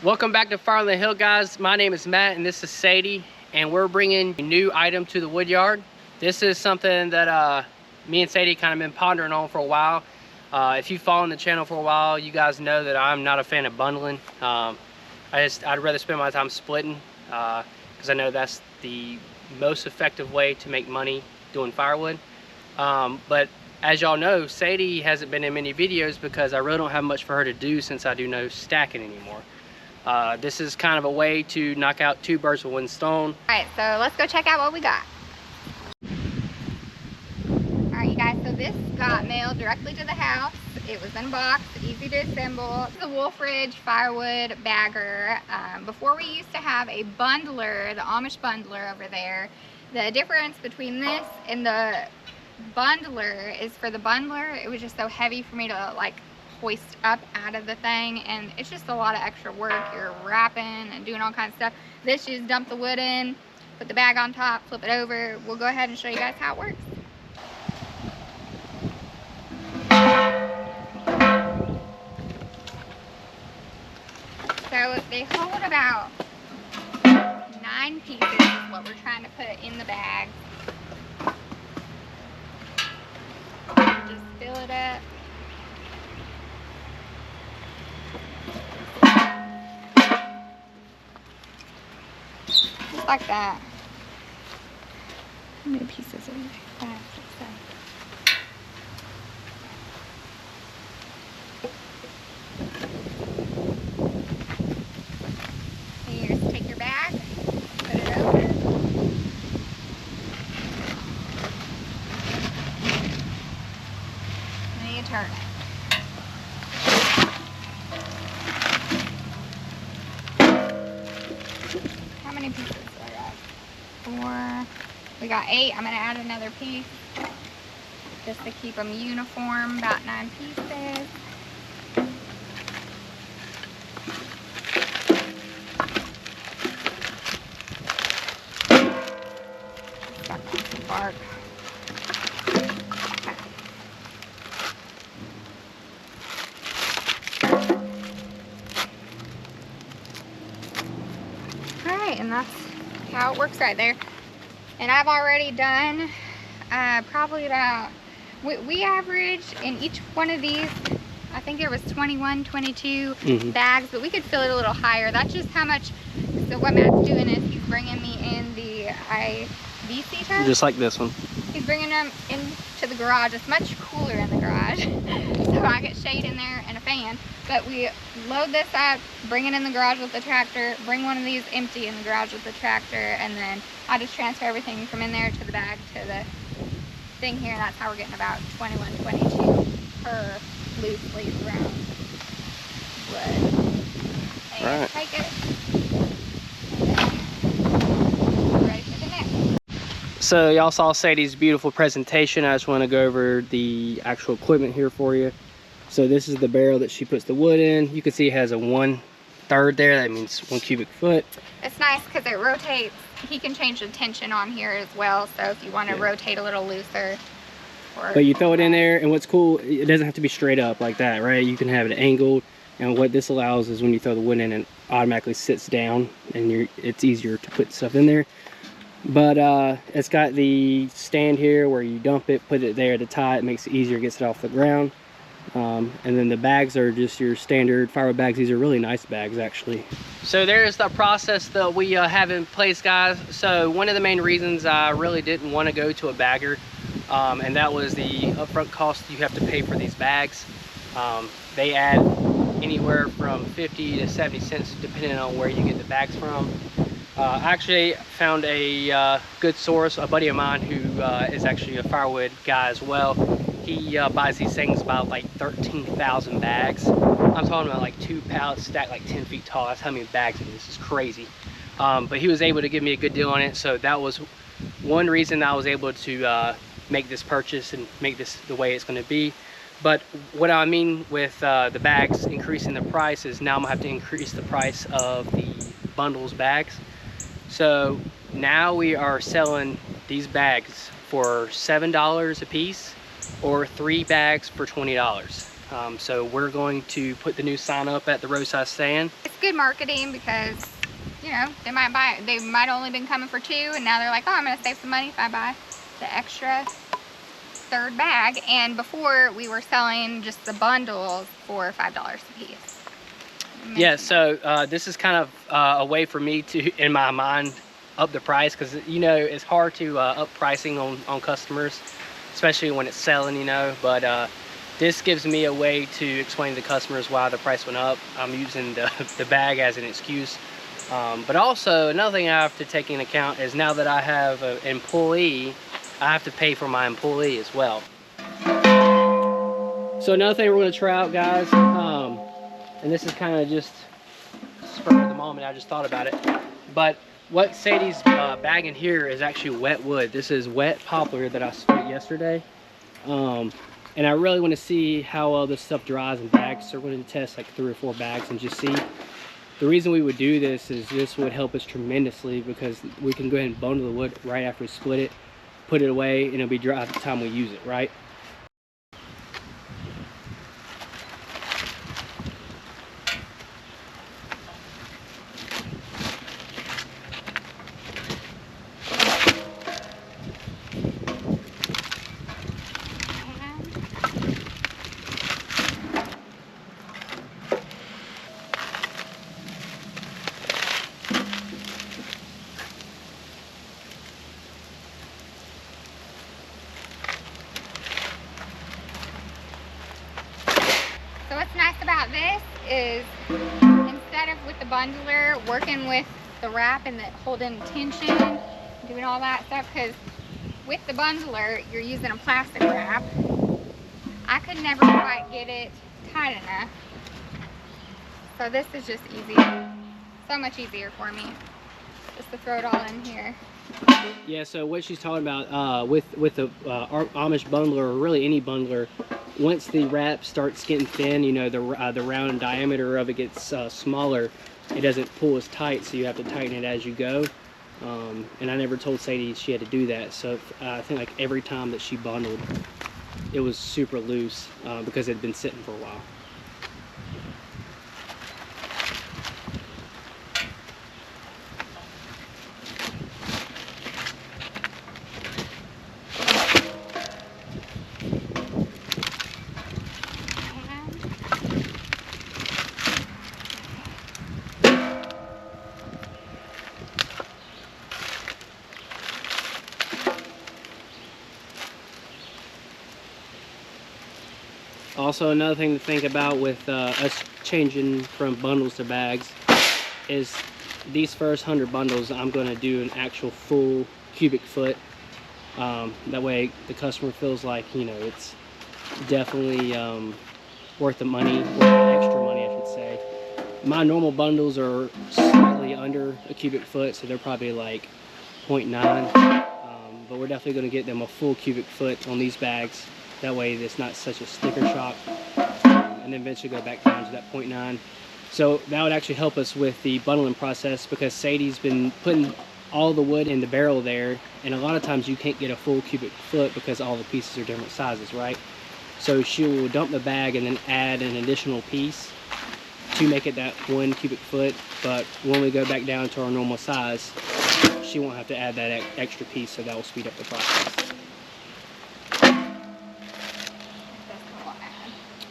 Welcome back to Fire on the Hill, guys. My name is Matt and this is Sadie, and we're bringing a new item to the woodyard. This is something that me and Sadie kind of been pondering on for a while. If you've followed the channel for a while, you guys know that I'm not a fan of bundling. I'd rather spend my time splitting because I know that's the most effective way to make money doing firewood. But as y'all know, Sadie hasn't been in many videos because I really don't have much for her to do since I do no stacking anymore. This is kind of a way to knock out two birds with one stone. Alright, so let's go check out what we got. Alright, you guys, so this got mailed directly to the house. It was in a box, easy to assemble. It's a Wolfe Ridge Firewood bagger. Before we used to have a bundler, the Amish bundler over there. The difference between this and the bundler is for the bundler, it was just so heavy for me to like hoist up out of the thing, and it's just a lot of extra work. You're wrapping and doing all kinds of stuff. This, you just dump the wood in, put the bag on top, flip it over. We'll go ahead and show you guys how it works. So they hold about 9 pieces is what we're trying to put in the bag. Just fill it up. Just like that. How many pieces are there? 5, 6, 7. And you just take your bag, put it over. And then you turn it. How many pieces do I got? 4. We got 8. I'm going to add another piece just to keep them uniform. About 9 pieces. Stuck on some bark. And that's how it works right there. And I've already done probably about, we average in each one of these, I think there was 21, 22 bags, but we could fill it a little higher. That's just how much. So what Matt's doing is he's bringing me in the IBC tub. Just like this one. He's bringing them into the garage. It's much cooler in the garage. So I get shade in there and a fan. But we load this up, bring it in the garage with the tractor, bring one of these empty in the garage with the tractor, and then I just transfer everything from in there to the bag to the thing here. And that's how we're getting about 21, 22 per loosely round wood. And right. Take it. And ready for the next. So y'all saw Sadie's beautiful presentation. I just want to go over the actual equipment here for you. So this is the barrel that she puts the wood in. You can see it has a 1/3 there. That means 1 cubic foot. It's nice because it rotates. He can change the tension on here as well. So if you want to rotate a little looser. But you throw it in there, and what's cool, it doesn't have to be straight up like that, right? You can have it angled. And what this allows is when you throw the wood in, it automatically sits down, and it's easier to put stuff in there. But it's got the stand here where you dump it, put it there to tie it, makes it easier, gets it off the ground. And then the bags are just your standard firewood bags. These are really nice bags, actually. So there's the process that we have in place, guys. So one of the main reasons I really didn't want to go to a bagger, and that was the upfront cost you have to pay for these bags. They add anywhere from 50 to 70 cents depending on where you get the bags from. I actually found a good source, a buddy of mine who is actually a firewood guy as well. He buys these things about like 13,000 bags. I'm talking about like 2 pallets stacked like 10 feet tall. That's how many bags, and this is crazy. But he was able to give me a good deal on it, so that was one reason I was able to make this purchase and make this the way it's going to be. But what I mean with the bags increasing the price is now I'm gonna have to increase the price of the bundles bags. So now we are selling these bags for $7 a piece, or 3 bags for $20. So we're going to put the new sign up at the roadside stand. It's good marketing because, you know, they might only been coming for 2, and now they're like, oh, I'm gonna save some money if I buy the extra 3rd bag. And before we were selling just the bundles for $5 a piece. Yeah, so this is kind of a way for me to, in my mind, up the price, because, you know, it's hard to up pricing on customers, especially when it's selling, you know. But this gives me a way to explain to the customers why the price went up. I'm using the bag as an excuse. But also, another thing I have to take into account is now that I have an employee, I have to pay for my employee as well. So another thing we're going to try out, guys, and this is kind of just spur of the moment, I just thought about it, but what Sadie's bagging here is actually wet wood. This is wet poplar that I split yesterday, and I really want to see how well this stuff dries in bags, so we're going to test like 3 or 4 bags and just see. The reason we would do this is this would help us tremendously, because we can go ahead and bundle the wood right after we split it, put it away, and it'll be dry at the time we use it, right? So what's nice about this is, instead of with the bundler working with the wrap and the holding tension, doing all that stuff, because with the bundler you're using a plastic wrap, I could never quite get it tight enough. So this is just easy, so much easier for me, just to throw it all in here. Yeah, so what she's talking about with the Amish bundler, or really any bundler, once the wrap starts getting thin, you know, the round diameter of it gets smaller, it doesn't pull as tight, so you have to tighten it as you go. And I never told Sadie she had to do that, so I think like every time that she bundled, it was super loose because it had been sitting for a while. Also, another thing to think about with us changing from bundles to bags is these first 100 bundles, I'm going to do an actual full cubic foot. That way the customer feels like, you know, it's definitely worth the money, worth the extra money, I should say. My normal bundles are slightly under a cubic foot, so they're probably like 0.9. But we're definitely going to get them a full cubic foot on these bags. That way it's not such a sticker shock, and then eventually go back down to that 0.9. So that would actually help us with the bundling process, because Sadie's been putting all the wood in the barrel there, and a lot of times you can't get a full cubic foot because all the pieces are different sizes, right? So she will dump the bag and then add an additional piece to make it that 1 cubic foot, but when we go back down to our normal size, she won't have to add that extra piece, so that will speed up the process.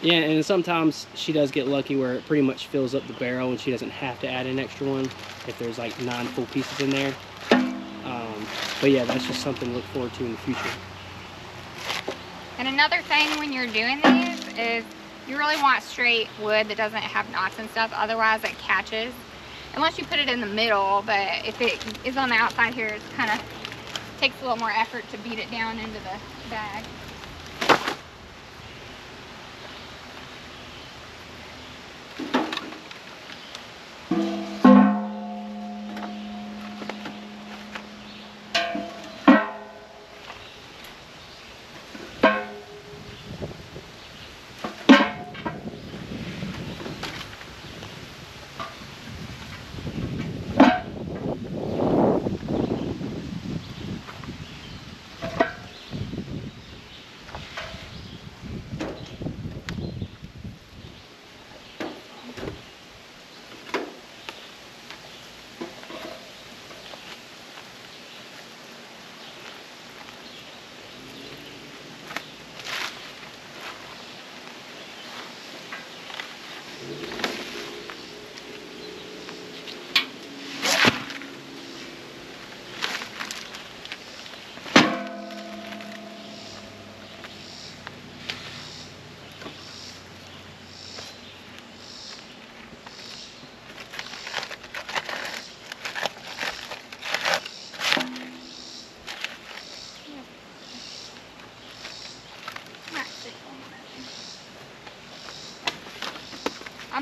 Yeah, and sometimes she does get lucky where it pretty much fills up the barrel and she doesn't have to add an extra one if there's like 9 full pieces in there. But yeah, that's just something to look forward to in the future. And another thing when you're doing these is you really want straight wood that doesn't have knots and stuff, otherwise it catches. Unless you put it in the middle, but if it is on the outside here, it's kind of takes a little more effort to beat it down into the bag.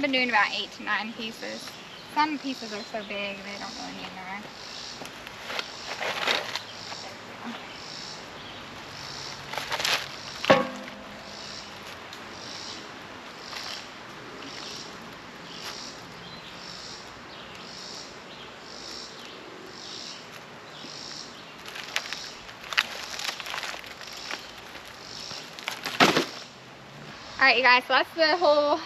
I've been doing about 8 to 9 pieces. Some pieces are so big they don't really need in there. Alright you guys, so that's the whole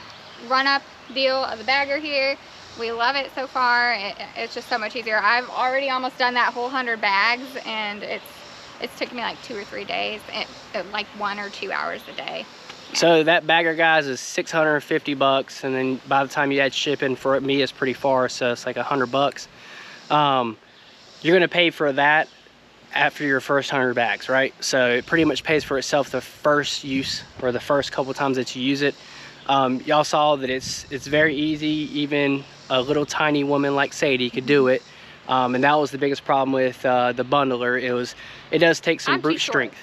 run-up deal of the bagger here. We love it so far. It's just so much easier. I've already almost done that whole 100 bags, and it's taken me like 2 or 3 days, like 1 or 2 hours a day. So that bagger, guys, is $650, and then by the time you add shipping, for me it's pretty far, so it's like $100. You're gonna pay for that after your first 100 bags, right? So it pretty much pays for itself the first use, or the first couple times that you use it. Y'all saw that it's very easy. Even a little tiny woman like Sadie could do it. And that was the biggest problem with the bundler. It does take some brute strength.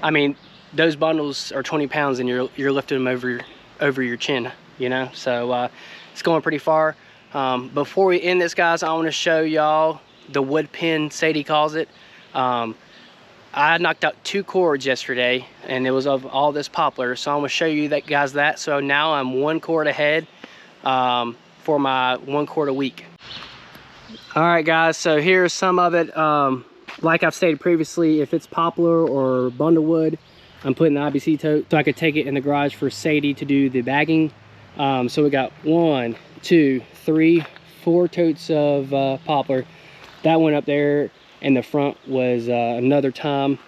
I mean, those bundles are 20 pounds and you're lifting them over your chin, you know? So it's going pretty far. Before we end this, guys, I want to show y'all the wood pin, Sadie calls it. I knocked out 2 cords yesterday, and it was of all this poplar. So I'm gonna show you that, guys, that. So now I'm 1 cord ahead for my 1 cord a week. All right, guys, so here's some of it. Like I've stated previously, if it's poplar or bundlewood, I'm putting the IBC tote so I could take it in the garage for Sadie to do the bagging. So we got 1, 2, 3, 4 totes of poplar. That one up there in the front was another time.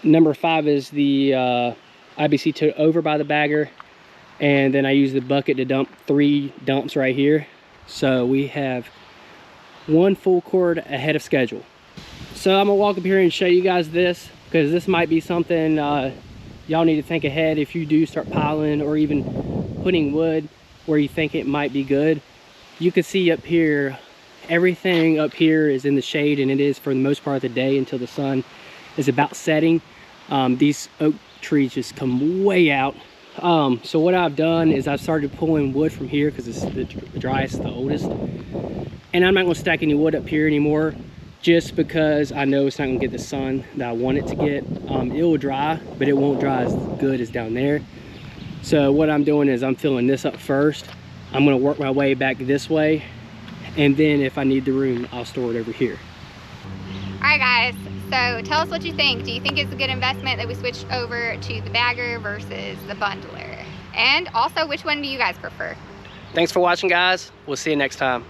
Number 5 is the IBC tote over by the bagger, and then I use the bucket to dump 3 dumps right here. So we have 1 full cord ahead of schedule. So I'm gonna walk up here and show you guys this, because this might be something y'all need to think ahead if you do start piling or even putting wood where you think it might be good. You can see up here, everything up here is in the shade, and it is for the most part of the day until the sun is about setting. These oak trees just come way out. So what I've done is I've started pulling wood from here because it's the driest, the oldest. And I'm not gonna stack any wood up here anymore, just because I know it's not gonna get the sun that I want it to get. It will dry, but it won't dry as good as down there. So what I'm doing is I'm filling this up first. I'm gonna work my way back this way, and then if I need the room, I'll store it over here. All right, guys, so tell us what you think. Do you think it's a good investment that we switched over to the bagger versus the bundler? And also, which one do you guys prefer? Thanks for watching, guys. We'll see you next time.